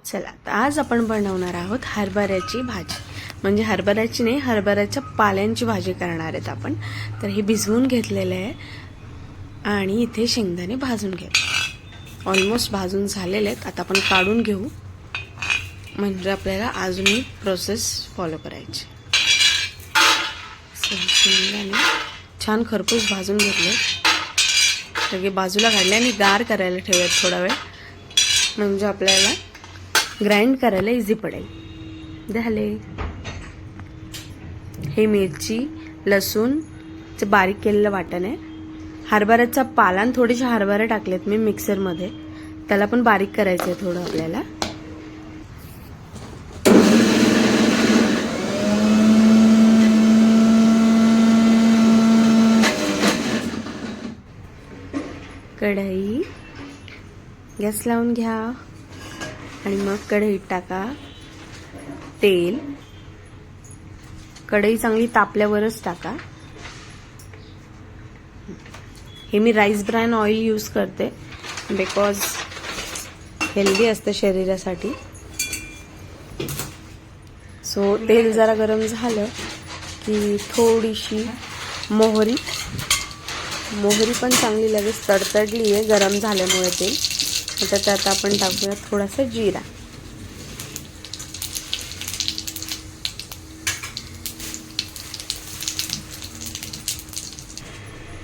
चला तर आज आपण बनवणार आहोत हरभऱ्याची भाजी. म्हणजे हरभऱ्याची नाही, हरभऱ्याच्या पाल्यांची भाजी करणार आहेत आपण. तर हे भिजवून घेतलेलं आहे आणि इथे शेंगदाणे भाजून घे. ऑलमोस्ट भाजून झालेले आहेत. आता आपण काढून घेऊ, म्हणजे आपल्याला अजूनही प्रोसेस फॉलो करायची. शेंगदाणे छान खरपूस भाजून घेतले, सगळे बाजूला काढले आणि गार करायला ठेवूयात थोडा वेळ, म्हणजे आपल्याला ग्राइंड करायला इझी पडेल. झाले. हे मिरची, लसूण चे बारीक केलेलं वाटण आहे. हरभऱ्याचा पाला आणि थोडेसे हरभरे टाकलेत मी मिक्सरमध्ये, त्याला पण बारीक करायचं आहे थोडं आपल्याला. कढई गॅस लावून घ्या आणि मग कढईत टाका तेल. कढई चांगली तापल्यावरच टाका. हे मी राईस ब्रॅन ऑइल यूज करते, बिकॉज हेल्दी असतं शरीरासाठी. सो तेल जरा गरम झालं की थोडीशी मोहरी पण चांगली लगेच तडतडली आहे गरम झाल्यामुळे तेल. आता त्यात आपण टाकूया थोडासा जिरा.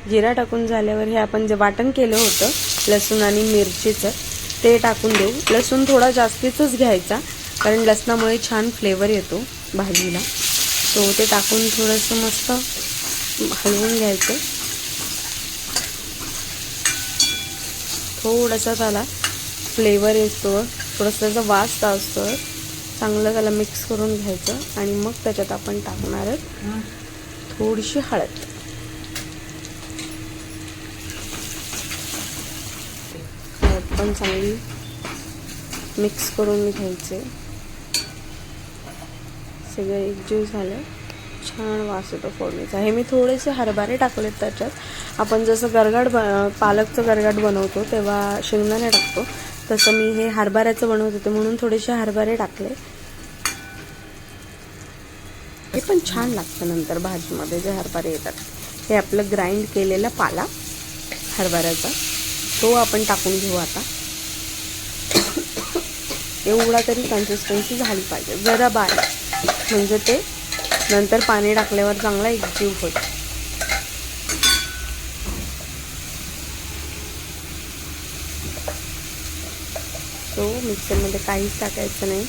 जिरा टाकून झाल्यावर हे आपण जे वाटण केलं होतं लसूण आणि मिरचीचं ते टाकून देऊ. लसूण थोडा जास्तीच घ्यायचा, कारण लसणामुळे छान फ्लेवर येतो भाजीला. तो ते टाकून थोडंसं मस्त हलवून घ्यायचं. थोडासा त्याला फ्लेवर येतो, थोडासा त्याचा वास असतो, चांगलं त्याला मिक्स करून घ्यायचं. आणि मग त्याच्यात आपण टाकणार आहोत थोडीशी हळद. हळद पण चांगली मिक्स करून घ्यायचे. सगळं एकजीव झालं, छान वास येतो फोडणीचा. हे मी थोडेसे हरभरे टाकलेत त्याच्यात. आपण जसं गरगाट पालकचं गरगाट बनवतो तेव्हा शेंगदाणे टाकतो, तसं मी हे हरभऱ्याचं बनवत होते म्हणून थोडेसे हरभरे टाकले. हे पण छान लागतं नंतर भाजीमध्ये जे हरभरे येतात. हे आपलं ग्राइंड केलेला पाला हरभऱ्याचा तो आपण टाकून घेऊ आता. एवढा तरी कन्सिस्टन्सी झाली पाहिजे, जरा बारीक, म्हणजे ते नंतर पाणी टाकल्यावर चांगला एकजीव होतो. तो मिक्सरमध्ये काहीच टाकायचं नाही.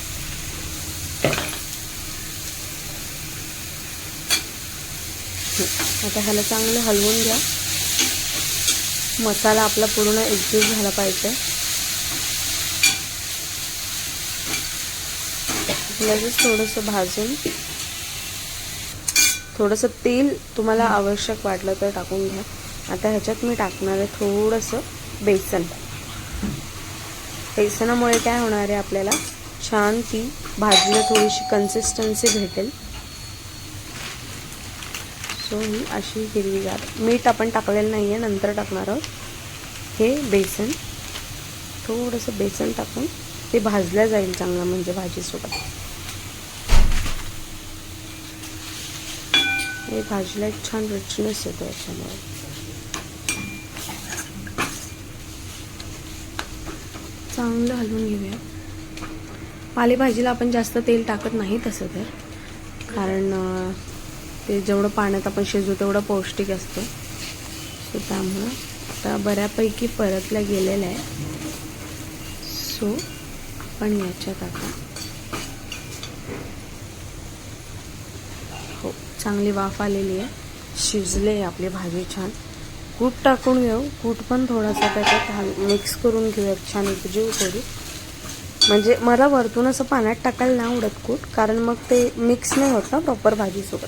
आता ह्याला चांगलं हलवून घ्या. मसाला आपला पूर्ण एकजीव झाला पाहिजे. लगेच थोडंसं भाजून, थोडंसं तेल तुम्हाला आवश्यक वाटलं तर टाकून घ्या. आता ह्याच्यात मी टाकणार आहे थोडंसं बेसन. बेसनामुळे काय होणार आहे, आपल्याला छान ती भाजीला थोडीशी कन्सिस्टन्सी भेटेल. सो ही अशी हिरवीगार. मीठ आपण टाकलेलं नाही आहे, नंतर टाकणार आहोत. हे बेसन, थोडंसं बेसन टाकून ते भाजलं जाईल चांगलं, म्हणजे भाजीसोबत. हे भाजीला एक छान रिचनेस येतो याच्यामुळे. चांगलं हलवून घेऊया. पालेभाजीला आपण जास्त तेल टाकत नाही तसं तर, कारण ते जेवढं पाण्यात आपण शिजवू तेवढं पौष्टिक असतं. सो त्यामुळं आता बऱ्यापैकी परतलं गेलेलं आहे. सो आपण याच्यात आता हो चांगली वाफ आलेली आहे, शिजले आपली भाजी छान. कूट टाकून घेऊ. कूट पण थोडासा त्याच्यात मिक्स करून घेऊयात छान एकजीव करू. म्हणजे मला वरतून असं पाण्यात टाकायला नाही आवडत कूट, कारण मग ते मिक्स नाही होत ना प्रॉपर भाजीसोबत.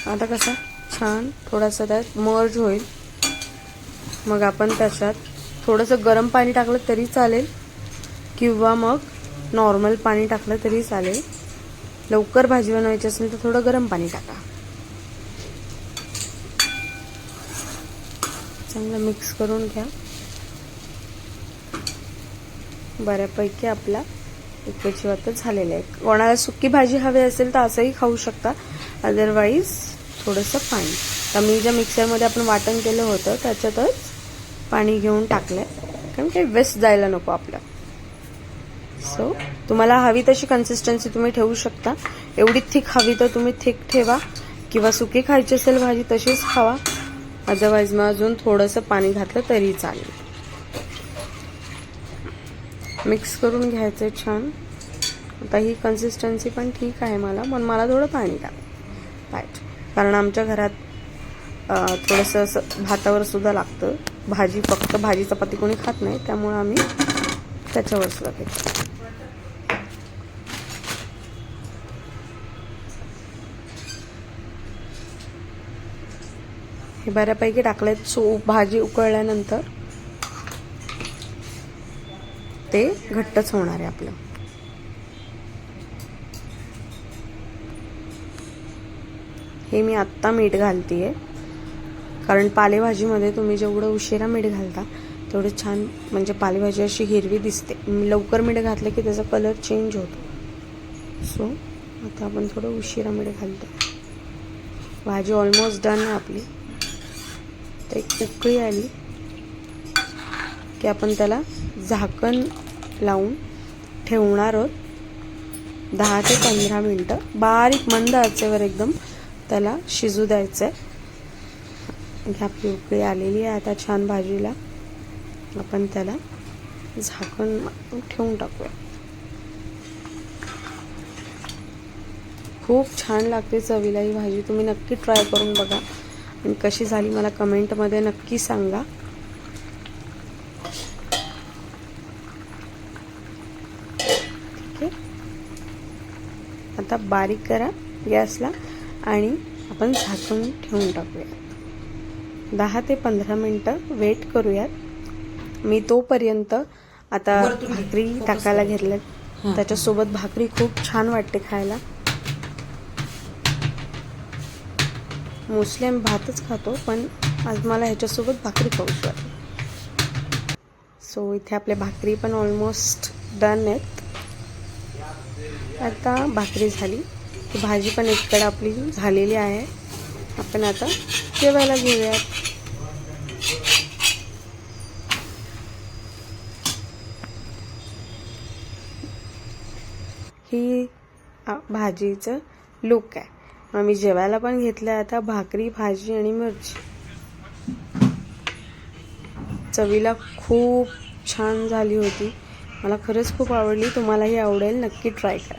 आता कसं छान थोडासा त्यात मर्ज होईल. मग आपण त्याच्यात थोडंसं गरम पाणी टाकलं तरी चालेल, किंवा मग नॉर्मल पाणी टाकलं तरी चालेल. लवकर भाजी बनवायची असेल तर थोडं गरम पाणी टाका. चांगलं मिक्स करून घ्या. बऱ्यापैकी आपला इकडची वाटत झालेलं आहे. कोणाला सुकी भाजी हवी असेल तर असंही खाऊ शकता, अदरवाईज थोडंसं पाणी. तर मी ज्या मिक्सरमध्ये आपण वाटण केलं होतं त्याच्यातच पाणी घेऊन टाकलंय, कारण काही वेस्ट जायला नको आपलं. सो तुम्हाला हवी तशी कन्सिस्टन्सी तुम्ही ठेवू शकता. एवढी थिक हवी तर तुम्ही थिक ठेवा, किंवा सुकी खायची असेल भाजी तशीच खावा, अदरवाईज मग अजून थोडंसं पाणी घातलं तरी चालेल. मिक्स करून घ्यायचं छान. आता ही कन्सिस्टन्सी पण ठीक आहे मला, पण मला थोडं पाणी पाहिजे, कारण आमच्या घरात थोडंसं असं भातावर सुद्धा लागतं भाजी. फक्त भाजी चपाती कोणी खात नाही, त्यामुळे आम्ही त्याच्यावर सुद्धा घेतो. हे बऱ्यापैकी टाकलेत. सो भाजी उकळल्यानंतर ते घट्टच होणार आहे आपलं. हे मी आत्ता मीठ घालतीये, कारण पालेभाजीमध्ये तुम्ही जेवढं उशिरा मीठ घालता तेवढं छान, म्हणजे पालेभाजी अशी हिरवी दिसते. लवकर मीठ घातलं की त्याचा कलर चेंज होतो. सो आता आपण थोडं उशिरा मीठ घालतो. भाजी ऑलमोस्ट डन आहे आपली. तर एक उकळी आली की आपण त्याला झाकण लावून ठेवणार आहोत 10 ते 15 मिनटं. बारीक मंद आचेवर एकदम त्याला शिजू द्यायचं आहे. आपली उकळी आलेली आहे आता छान भाजीला. आपण त्याला झाकण ठेवून टाकूया. खूप छान लागते चवीला ही भाजी. तुम्ही नक्की ट्राय करून बघा आणि कशी झाली मला कमेंटमध्ये नक्की सांगा. ठीक आहे, आता बारीक करा गॅसला आणि आपण झाकून ठेवून टाकूया. 10 ते 15 मिनटं वेट करूयात. मी तोपर्यंत आता भाकरी टाकायला घेतल्यात. त्याच्यासोबत भाकरी खूप छान वाटते खायला. मोस्टली आम्ही भातच खातो, पण आज मला ह्याच्यासोबत भाकरी खाऊशी वाटते. सो इथे आपल्या भाकरी पण ऑलमोस्ट डन आहेत. आता भाकरी झाली की भाजी पण एककडे आपली झालेली आहे. आपण आता जेवायला घेऊयात. ही भाजीचं लुक आहे. आम्ही जेवायला पण घेतलं आता भाकरी, भाजी आणि मिरची. चवीला खूप छान झाली होती. मला खरंच खूप आवडली. तुम्हालाही आवडेल, नक्की ट्राय करा.